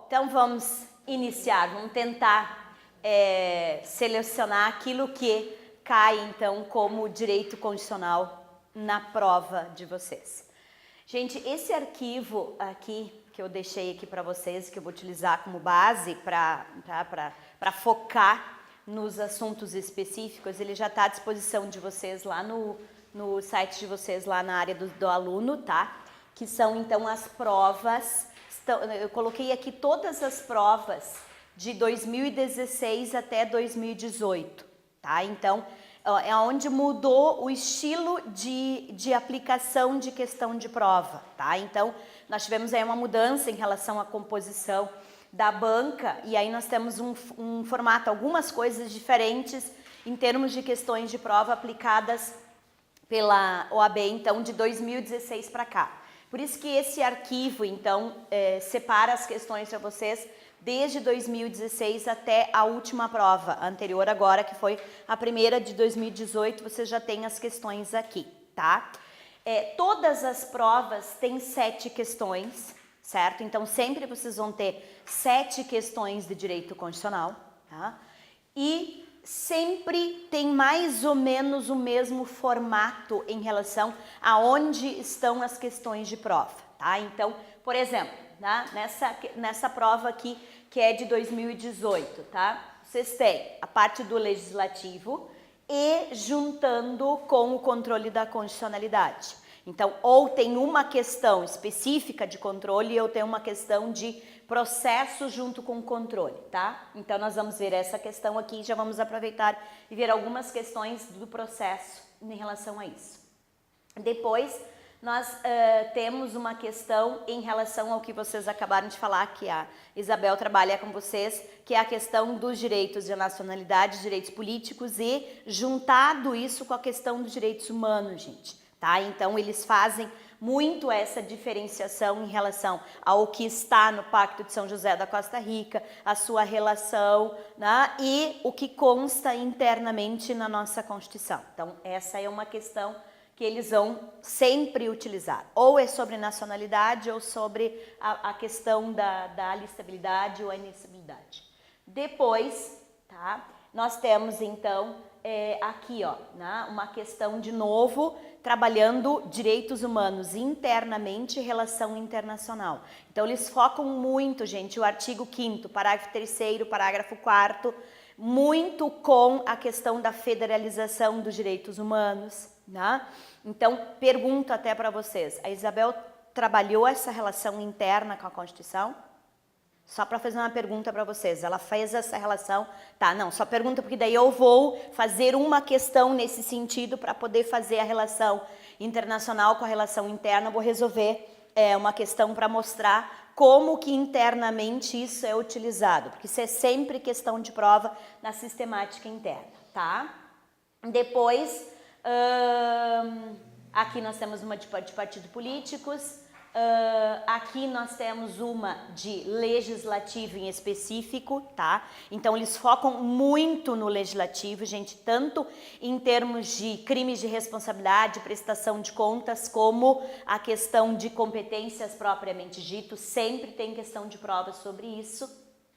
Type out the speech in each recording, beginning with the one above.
então vamos iniciar, vamos tentar selecionar aquilo que cai então como direito constitucional na prova de vocês. Gente, esse arquivo aqui que eu deixei aqui para vocês, que eu vou utilizar como base para focar nos assuntos específicos, ele já está à disposição de vocês lá no site de vocês, lá na área do aluno, tá? Que são então as provas, eu coloquei aqui todas as provas de 2016 até 2018, tá? Então, é onde mudou o estilo de aplicação de questão de prova, tá? Então, nós tivemos aí uma mudança em relação à composição da banca e aí nós temos um formato, algumas coisas diferentes em termos de questões de prova aplicadas pela OAB, então, de 2016 para cá. Por isso que esse arquivo, então, separa as questões para vocês desde 2016 até a última prova anterior agora, que foi a primeira de 2018, você já tem as questões aqui, tá? Todas as provas têm 7 questões, certo? Então, sempre vocês vão ter 7 questões de direito constitucional, tá? E sempre tem mais ou menos o mesmo formato em relação a onde estão as questões de prova, tá? Então, por exemplo, tá? Nessa prova aqui, que é de 2018, tá? Vocês têm a parte do legislativo e juntando com o controle da constitucionalidade. Então, ou tem uma questão específica de controle ou tem uma questão de processo junto com o controle, tá? Então, nós vamos ver essa questão aqui e já vamos aproveitar e ver algumas questões do processo em relação a isso. Depois, nós temos uma questão em relação ao que vocês acabaram de falar, que a Isabel trabalha com vocês, que é a questão dos direitos de nacionalidade, direitos políticos e juntado isso com a questão dos direitos humanos, gente, tá? Então, eles fazem muito essa diferenciação em relação ao que está no Pacto de São José da Costa Rica, a sua relação, né? E o que consta internamente na nossa Constituição. Então, essa é uma questão que eles vão sempre utilizar. Ou é sobre nacionalidade ou sobre a questão da alistabilidade ou a inestabilidade. Depois, tá? Nós temos então aqui, ó, né, uma questão de novo, trabalhando direitos humanos internamente e relação internacional. Então, eles focam muito, gente, o artigo 5º, parágrafo 3º, parágrafo 4º, muito com a questão da federalização dos direitos humanos, né? Então, pergunto até para vocês, a Isabel trabalhou essa relação interna com a Constituição? Só para fazer uma pergunta para vocês, ela fez essa relação? Tá, não, só pergunta porque daí eu vou fazer uma questão nesse sentido para poder fazer a relação internacional com a relação interna, vou resolver uma questão para mostrar como que internamente isso é utilizado, porque isso é sempre questão de prova na sistemática interna, tá? Depois, aqui nós temos uma de partidos políticos, aqui nós temos uma de legislativo em específico, tá? Então, eles focam muito no legislativo, gente, tanto em termos de crimes de responsabilidade, prestação de contas, como a questão de competências propriamente dito, sempre tem questão de prova sobre isso.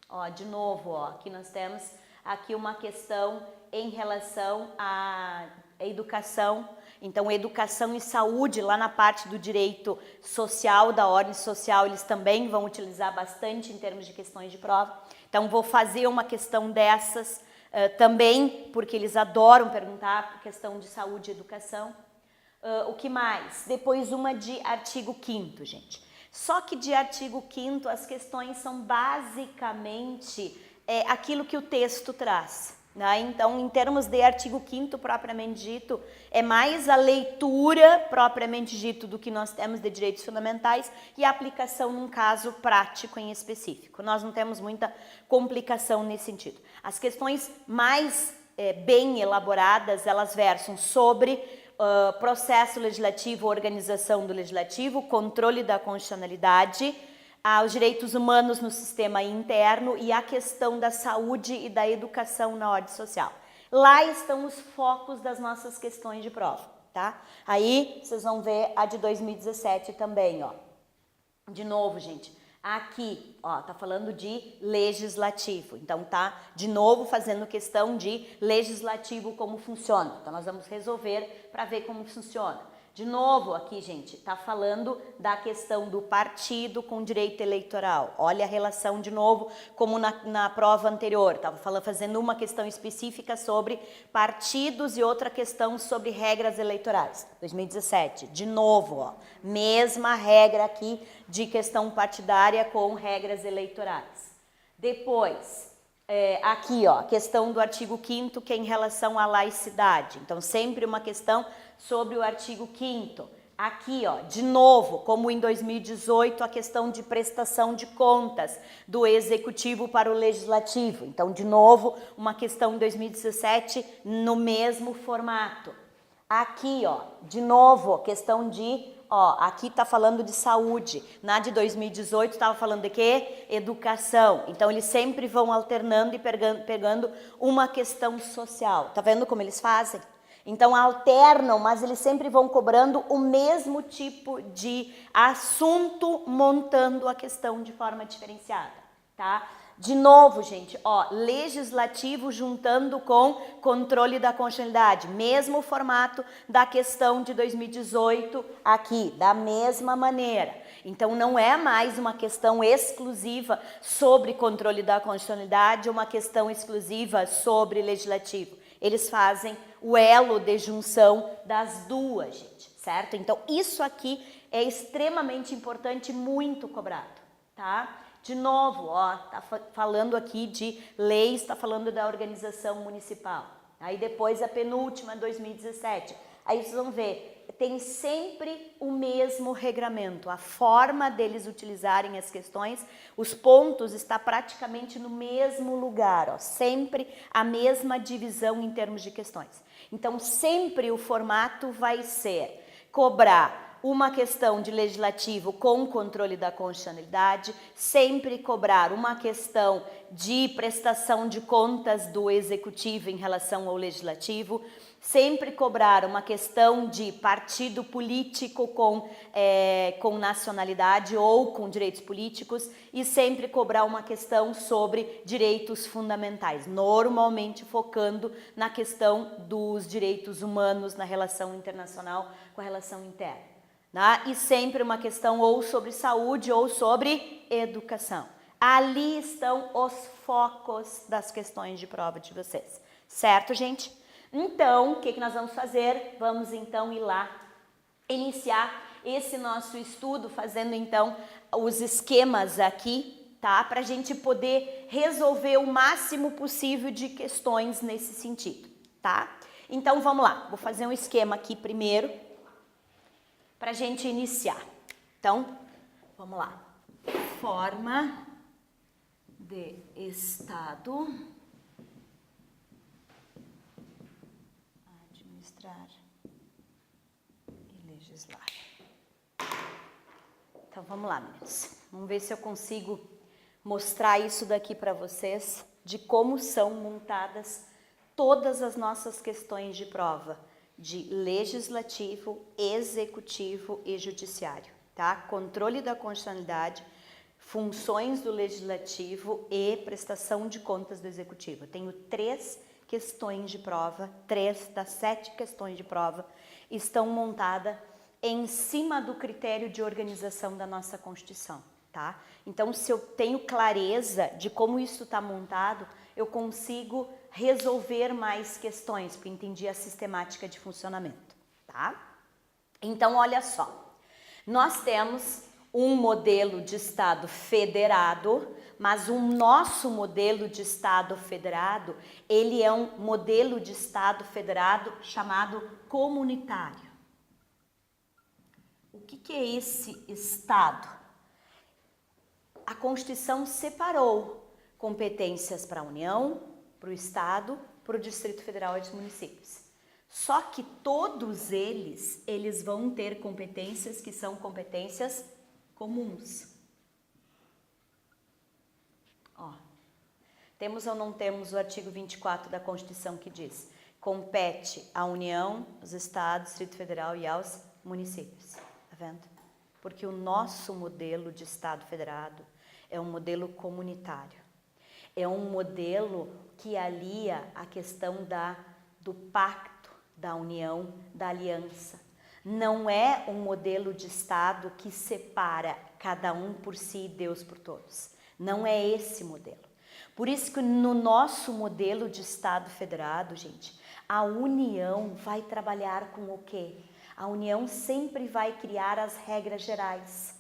Ó, de novo, ó, aqui nós temos aqui uma questão em relação à educação. Então, educação e saúde, lá na parte do direito social, da ordem social, eles também vão utilizar bastante em termos de questões de prova. Então, vou fazer uma questão dessas também, porque eles adoram perguntar por questão de saúde e educação. O que mais? Depois uma de artigo 5º, gente. Só que de artigo 5º as questões são basicamente aquilo que o texto traz. Né? Então, em termos de artigo 5º propriamente dito, é mais a leitura propriamente dito do que nós temos de direitos fundamentais e a aplicação num caso prático em específico. Nós não temos muita complicação nesse sentido. As questões mais bem elaboradas, elas versam sobre processo legislativo, organização do legislativo, controle da constitucionalidade, os direitos humanos no sistema interno e a questão da saúde e da educação na ordem social. Lá estão os focos das nossas questões de prova, tá? Aí vocês vão ver a de 2017 também, ó. De novo, gente, Aqui, ó, tá falando de legislativo. Então, tá de novo fazendo questão de legislativo como funciona. Então, nós vamos resolver para ver como funciona. De novo, aqui, gente, tá falando da questão do partido com direito eleitoral. Olha a relação de novo, como na prova anterior. Estava fazendo uma questão específica sobre partidos e outra questão sobre regras eleitorais. 2017, de novo, ó, mesma regra aqui de questão partidária com regras eleitorais. Depois, aqui, ó, a questão do artigo 5º, que é em relação à laicidade. Então, sempre uma questão sobre o artigo 5º. Aqui, ó, de novo, como em 2018, a questão de prestação de contas do executivo para o legislativo. Então, de novo, uma questão em 2017 no mesmo formato. Aqui, ó, de novo, questão de, ó, aqui tá falando de saúde. Na de 2018 estava falando de quê? Educação. Então, eles sempre vão alternando e pegando uma questão social. Tá vendo como eles fazem? Então, alternam, mas eles sempre vão cobrando o mesmo tipo de assunto, montando a questão de forma diferenciada, tá? De novo, gente, ó, legislativo juntando com controle da constitucionalidade, mesmo formato da questão de 2018 aqui, da mesma maneira. Então, não é mais uma questão exclusiva sobre controle da constitucionalidade, uma questão exclusiva sobre legislativo. Eles fazem o elo de junção das duas, gente, certo? Então, isso aqui é extremamente importante, muito cobrado, tá? De novo, ó, tá falando aqui de leis, tá falando da organização municipal. Aí depois a penúltima, 2017. Aí vocês vão ver, tem sempre o mesmo regramento, a forma deles utilizarem as questões, os pontos está praticamente no mesmo lugar, ó, sempre a mesma divisão em termos de questões. Então, sempre o formato vai ser cobrar uma questão de legislativo com controle da constitucionalidade, sempre cobrar uma questão de prestação de contas do executivo em relação ao legislativo, sempre cobrar uma questão de partido político com nacionalidade ou com direitos políticos e sempre cobrar uma questão sobre direitos fundamentais, normalmente focando na questão dos direitos humanos na relação internacional com a relação interna. E sempre uma questão ou sobre saúde ou sobre educação. Ali estão os focos das questões de prova de vocês. Certo, gente? Então, o que nós vamos fazer? Vamos então ir lá iniciar esse nosso estudo, fazendo então os esquemas aqui, tá? Para a gente poder resolver o máximo possível de questões nesse sentido, tá? Então, vamos lá. Vou fazer um esquema aqui primeiro, para a gente iniciar. Então, vamos lá. Forma de Estado, administrar e legislar. Então, vamos lá, meninas. Vamos ver se eu consigo mostrar isso daqui para vocês, de como são montadas todas as nossas questões de prova, de legislativo, executivo e judiciário, tá? Controle da constitucionalidade, funções do legislativo e prestação de contas do executivo. Eu tenho 3 questões de prova, 3 das 7 questões de prova estão montadas em cima do critério de organização da nossa Constituição, tá? Então, se eu tenho clareza de como isso está montado, eu consigo resolver mais questões, porque entendi a sistemática de funcionamento, tá? Então, olha só, nós temos um modelo de Estado federado, mas o nosso modelo de Estado federado, ele é um modelo de Estado federado chamado comunitário. O que é esse Estado? A Constituição separou competências para a União, para o Estado, para o Distrito Federal e dos municípios. Só que todos eles vão ter competências que são competências comuns. Ó, temos ou não temos o artigo 24 da Constituição que diz: compete à União, aos Estados, Distrito Federal e aos municípios. Tá vendo? Porque o nosso modelo de Estado federado é um modelo comunitário. É um modelo que alia a questão do pacto, da união, da aliança. Não é um modelo de Estado que separa cada um por si e Deus por todos. Não é esse modelo. Por isso que no nosso modelo de Estado federado, gente, a União vai trabalhar com o quê? A União sempre vai criar as regras gerais.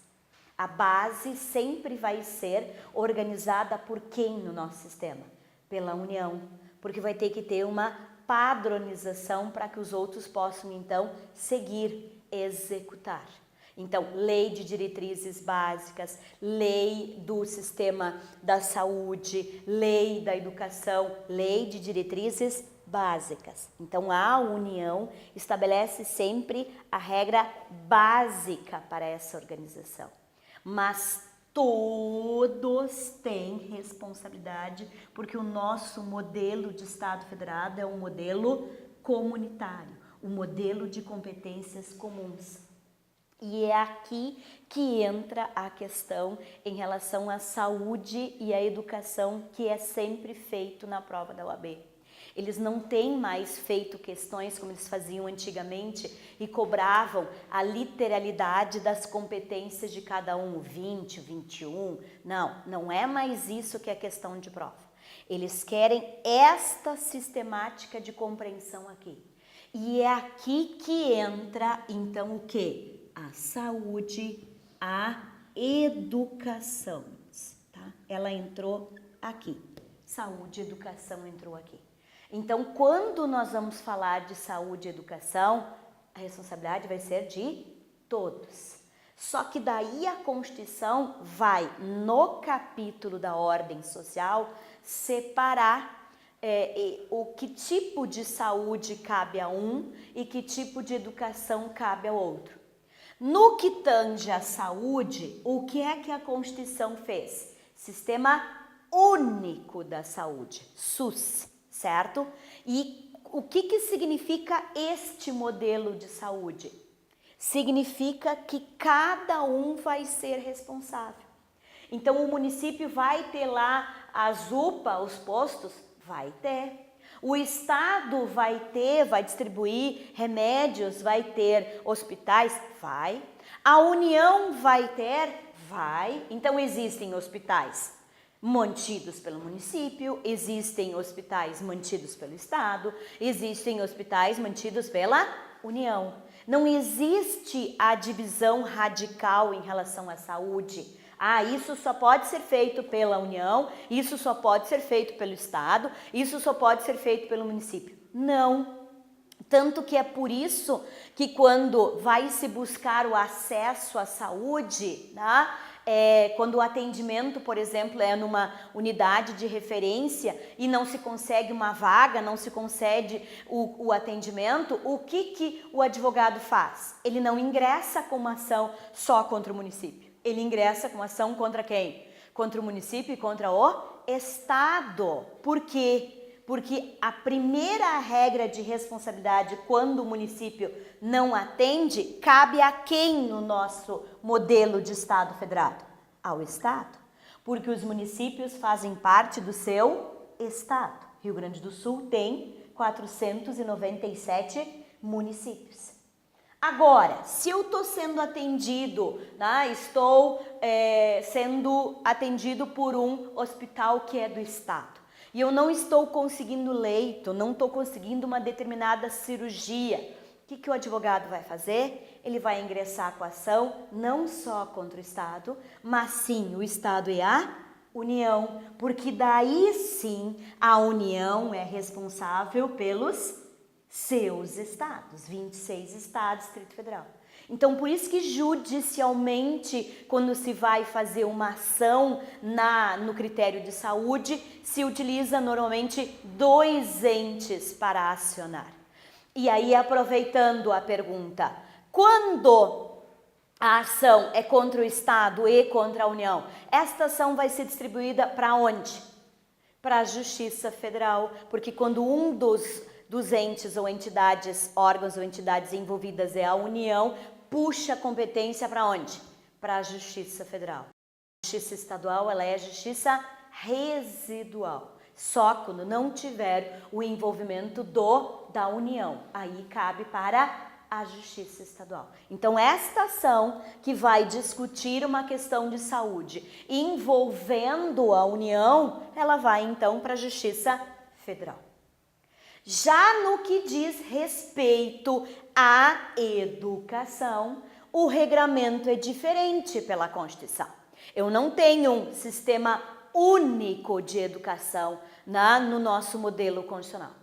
A base sempre vai ser organizada por quem no nosso sistema? Pela União, porque vai ter que ter uma padronização para que os outros possam, então, seguir, executar. Então, lei de diretrizes básicas, lei do sistema da saúde, lei da educação, lei de diretrizes básicas. Então, a União estabelece sempre a regra básica para essa organização. Mas todos têm responsabilidade, porque o nosso modelo de Estado federado é um modelo comunitário, um modelo de competências comuns. E é aqui que entra a questão em relação à saúde e à educação, que é sempre feito na prova da OAB. Eles não têm mais feito questões como eles faziam antigamente e cobravam a literalidade das competências de cada um, o 20, o 21. Não, não é mais isso que é questão de prova. Eles querem esta sistemática de compreensão aqui. E é aqui que entra, então, o quê? A saúde, a educação, tá? Ela entrou aqui. Saúde e educação entrou aqui. Então, quando nós vamos falar de saúde e educação, a responsabilidade vai ser de todos. Só que daí a Constituição vai, no capítulo da ordem social, separar o que tipo de saúde cabe a um e que tipo de educação cabe ao outro. No que tange à saúde, o que é que a Constituição fez? Sistema Único da Saúde, SUS, certo? E o que significa este modelo de saúde? Significa que cada um vai ser responsável. Então, o município vai ter lá as UPA, os postos? Vai ter. O Estado vai distribuir remédios, vai ter hospitais? Vai. A União vai ter? Vai. Então, existem hospitais mantidos pelo município, existem hospitais mantidos pelo Estado, existem hospitais mantidos pela União. Não existe a divisão radical em relação à saúde. Ah, isso só pode ser feito pela União, isso só pode ser feito pelo Estado, isso só pode ser feito pelo município. Não. Tanto que é por isso que quando vai se buscar o acesso à saúde, tá? Quando o atendimento, por exemplo, é numa unidade de referência e não se consegue uma vaga, não se concede o atendimento, o que o advogado faz? Ele não ingressa com uma ação só contra o município. Ele ingressa com ação contra quem? Contra o município e contra o Estado. Por quê? Porque a primeira regra de responsabilidade quando o município não atende, cabe a quem no nosso modelo de Estado federado? Ao Estado. Porque os municípios fazem parte do seu Estado. Rio Grande do Sul tem 497 municípios. Agora, se eu estou sendo atendido, né, estou sendo atendido por um hospital que é do Estado e eu não estou conseguindo leito, não estou conseguindo uma determinada cirurgia, o que o advogado vai fazer? Ele vai ingressar com a ação não só contra o Estado, mas sim o Estado e a União, porque daí sim a União é responsável pelos seus estados, 26 estados, Distrito Federal. Então, por isso que judicialmente, quando se vai fazer uma ação no critério de saúde, se utiliza normalmente 2 entes para acionar. E aí, aproveitando a pergunta, quando a ação é contra o Estado e contra a União, esta ação vai ser distribuída para onde? Para a Justiça Federal, porque quando um dos entes ou entidades, órgãos ou entidades envolvidas é a União, puxa a competência para onde? para a Justiça Federal. A Justiça Estadual, ela é justiça residual. Só quando não tiver o envolvimento da União. Aí cabe para a Justiça Estadual. Então, esta ação que vai discutir uma questão de saúde envolvendo a União, ela vai então para a Justiça Federal. Já no que diz respeito à educação, o regramento é diferente pela Constituição. Eu não tenho um sistema único de educação no nosso modelo constitucional.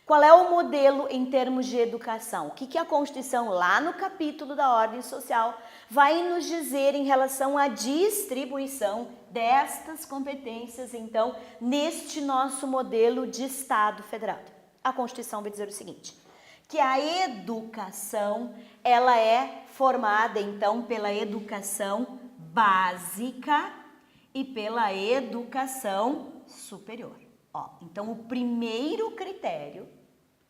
Qual é o modelo em termos de educação? O que a Constituição, lá no capítulo da ordem social, vai nos dizer em relação à distribuição destas competências, então, neste nosso modelo de Estado federado? A Constituição vai dizer o seguinte, que a educação, ela é formada, então, pela educação básica e pela educação superior. Então, o primeiro critério,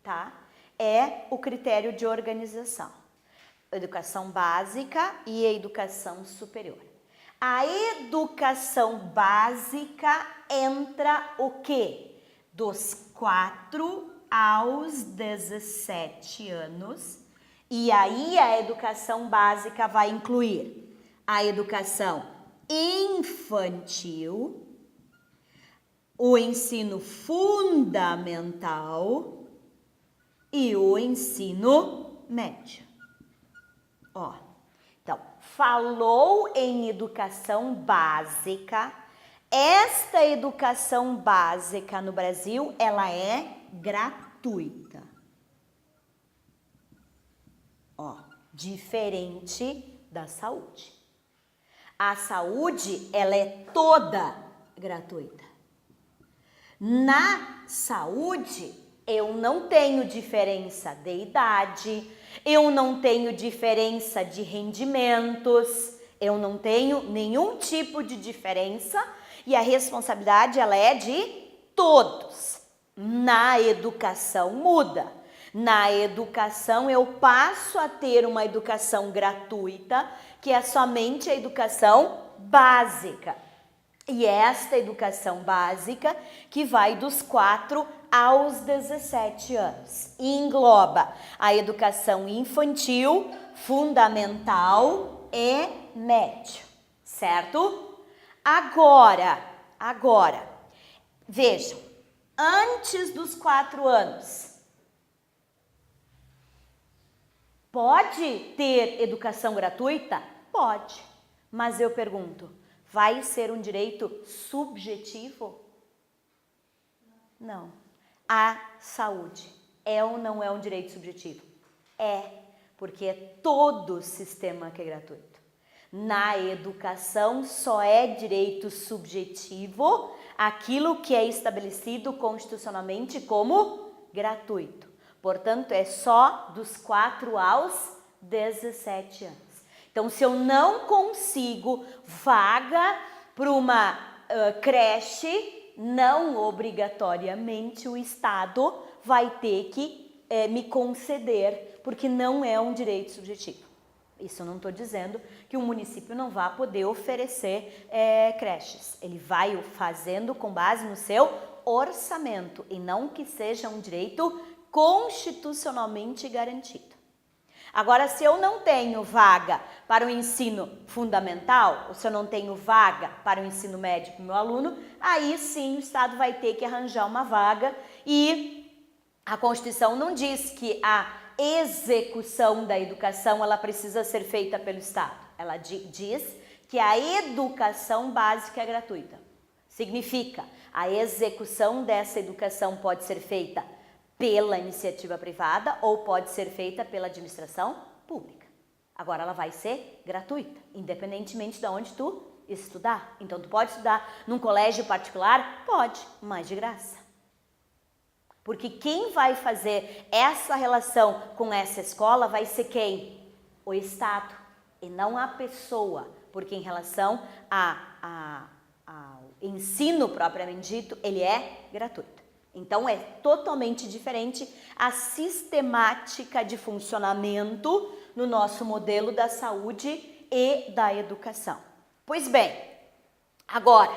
tá, é o critério de organização. Educação básica e a educação superior. A educação básica entra o quê? Dos 4 aos 17 anos. E aí a educação básica vai incluir a educação infantil, o ensino fundamental e o ensino médio. Então, falou em educação básica. Esta educação básica no Brasil, ela é gratuita. Diferente da saúde. A saúde, ela é toda gratuita. Na saúde, eu não tenho diferença de idade, eu não tenho diferença de rendimentos, eu não tenho nenhum tipo de diferença e a responsabilidade, ela é de todos. Na educação muda. Na educação eu passo a ter uma educação gratuita, que é somente a educação básica. E esta educação básica que vai dos 4 aos 17 anos. E engloba a educação infantil, fundamental e médio, certo? Agora, vejam, antes dos 4 anos, pode ter educação gratuita? Pode, mas eu pergunto, vai ser um direito subjetivo? Não. A saúde é ou não é um direito subjetivo? É, porque é todo o sistema que é gratuito. Na educação só é direito subjetivo aquilo que é estabelecido constitucionalmente como gratuito. Portanto, é só dos 4 aos 17 anos. Então, se eu não consigo vaga para uma creche, não obrigatoriamente o Estado vai ter que me conceder, porque não é um direito subjetivo. Isso eu não estou dizendo que o município não vá poder oferecer creches. Ele vai o fazendo com base no seu orçamento e não que seja um direito constitucionalmente garantido. Agora, se eu não tenho vaga para o ensino fundamental, ou se eu não tenho vaga para o ensino médio para o meu aluno, aí sim o Estado vai ter que arranjar uma vaga e a Constituição não diz que a execução da educação ela precisa ser feita pelo Estado. Ela diz que a educação básica é gratuita. Significa, a execução dessa educação pode ser feita pela iniciativa privada ou pode ser feita pela administração pública. Agora ela vai ser gratuita, independentemente de onde tu estudar. Então tu pode estudar num colégio particular? Pode, mas de graça. Porque quem vai fazer essa relação com essa escola vai ser quem? O Estado e não a pessoa, porque em relação ao ensino propriamente dito, ele é gratuito. Então, é totalmente diferente a sistemática de funcionamento no nosso modelo da saúde e da educação. Pois bem, agora,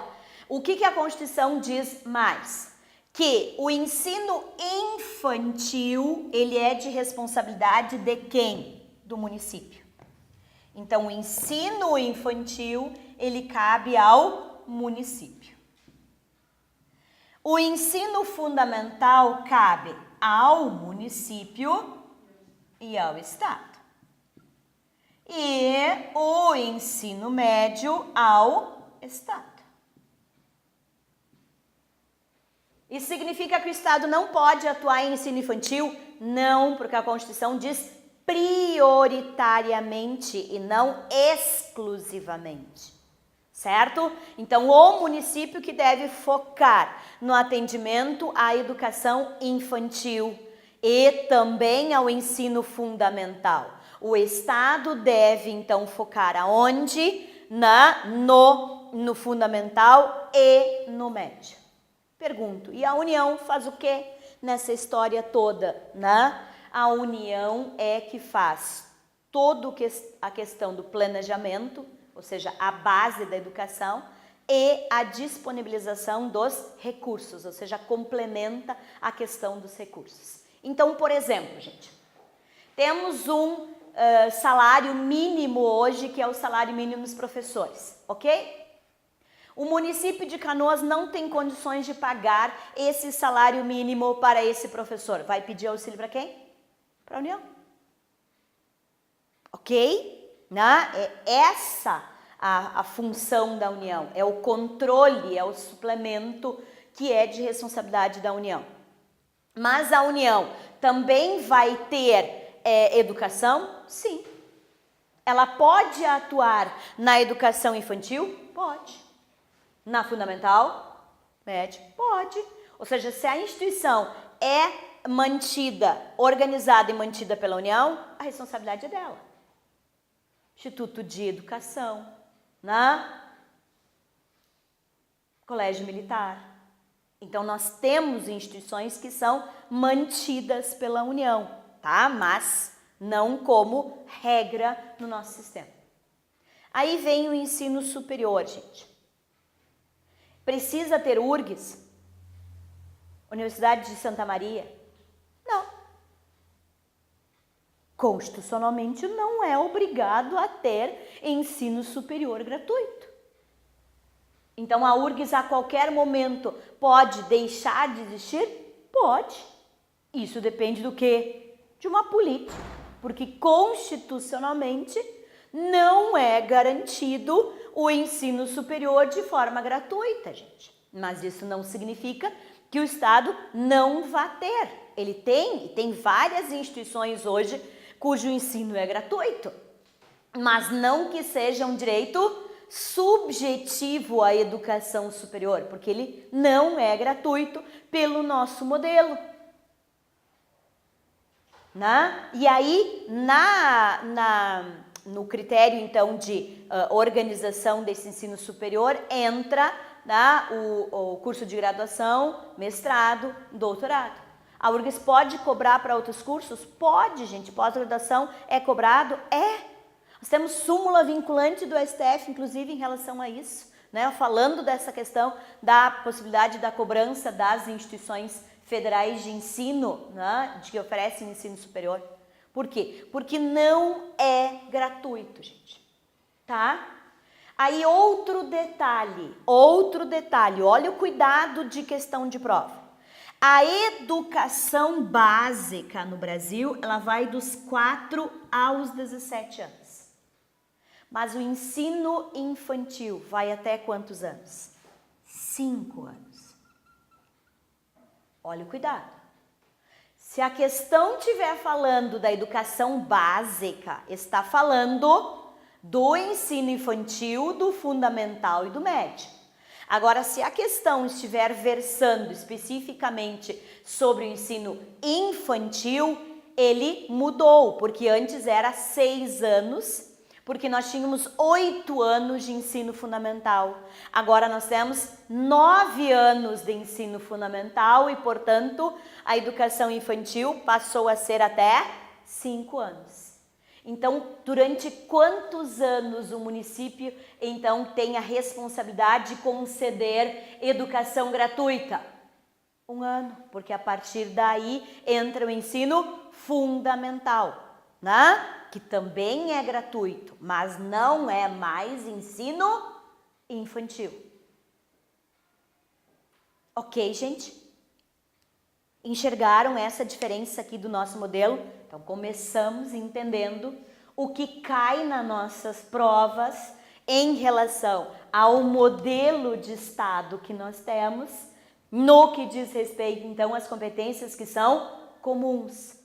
o que a Constituição diz mais? Que o ensino infantil, ele é de responsabilidade de quem? Do município. Então, o ensino infantil, ele cabe ao município. O ensino fundamental cabe ao município e ao estado. E o ensino médio ao estado. Isso significa que o estado não pode atuar em ensino infantil? Não, porque a Constituição diz prioritariamente e não exclusivamente. Certo? Então, o município que deve focar no atendimento à educação infantil e também ao ensino fundamental. O Estado deve, então, focar aonde? No fundamental e no médio. Pergunto, e a União faz o quê nessa história toda, né? A União é que faz toda a questão do planejamento, ou seja, a base da educação, e a disponibilização dos recursos, ou seja, complementa a questão dos recursos. Então, por exemplo, gente, temos um salário mínimo hoje, que é o salário mínimo dos professores, ok? O município de Canoas não tem condições de pagar esse salário mínimo para esse professor. Vai pedir auxílio para quem? Para a União. Ok? Né? É essa a função da União. É o controle, é o suplemento que é de responsabilidade da União. Mas a União também vai ter educação? Sim. Ela pode atuar na educação infantil? Pode. Na fundamental, média, pode. Ou seja, se a instituição é mantida, organizada e mantida pela União, a responsabilidade é dela. Instituto de Educação, né? Colégio Militar. Então, nós temos instituições que são mantidas pela União, tá? Mas não como regra no nosso sistema. Aí vem o ensino superior, gente. Precisa ter URGS? Universidade de Santa Maria? Não. Constitucionalmente não é obrigado a ter ensino superior gratuito. Então a URGS a qualquer momento pode deixar de existir? Pode. Isso depende do quê? De uma política. Porque constitucionalmente não é garantido o ensino superior de forma gratuita, gente. Mas isso não significa que o Estado não vá ter. Ele tem várias instituições hoje cujo ensino é gratuito, mas não que seja um direito subjetivo à educação superior, porque ele não é gratuito pelo nosso modelo. Né? E aí, no critério, então, de organização desse ensino superior, entra o curso de graduação, mestrado, doutorado. A URGS pode cobrar para outros cursos? Pode, gente. Pós-graduação é cobrado? É. Nós temos súmula vinculante do STF, inclusive, em relação a isso, né? Falando dessa questão da possibilidade da cobrança das instituições federais de ensino, né? De que oferecem ensino superior. Por quê? Porque não é gratuito, gente. Tá? Aí outro detalhe, olha o cuidado de questão de prova. A educação básica no Brasil, ela vai dos 4 aos 17 anos. Mas o ensino infantil vai até quantos anos? 5 anos. Olha o cuidado. Se a questão estiver falando da educação básica, está falando do ensino infantil, do fundamental e do médio. Agora, se a questão estiver versando especificamente sobre o ensino infantil, ele mudou, porque antes era 6 anos, porque nós tínhamos 8 anos de ensino fundamental. Agora nós temos 9 anos de ensino fundamental e, portanto, a educação infantil passou a ser até 5 anos. Então, durante quantos anos o município, então, tem a responsabilidade de conceder educação gratuita? 1 ano, porque a partir daí entra o ensino fundamental, né? Que também é gratuito, mas não é mais ensino infantil. Ok, gente? Enxergaram essa diferença aqui do nosso modelo? Então, começamos entendendo o que cai nas nossas provas em relação ao modelo de Estado que nós temos, no que diz respeito, então, às competências que são comuns.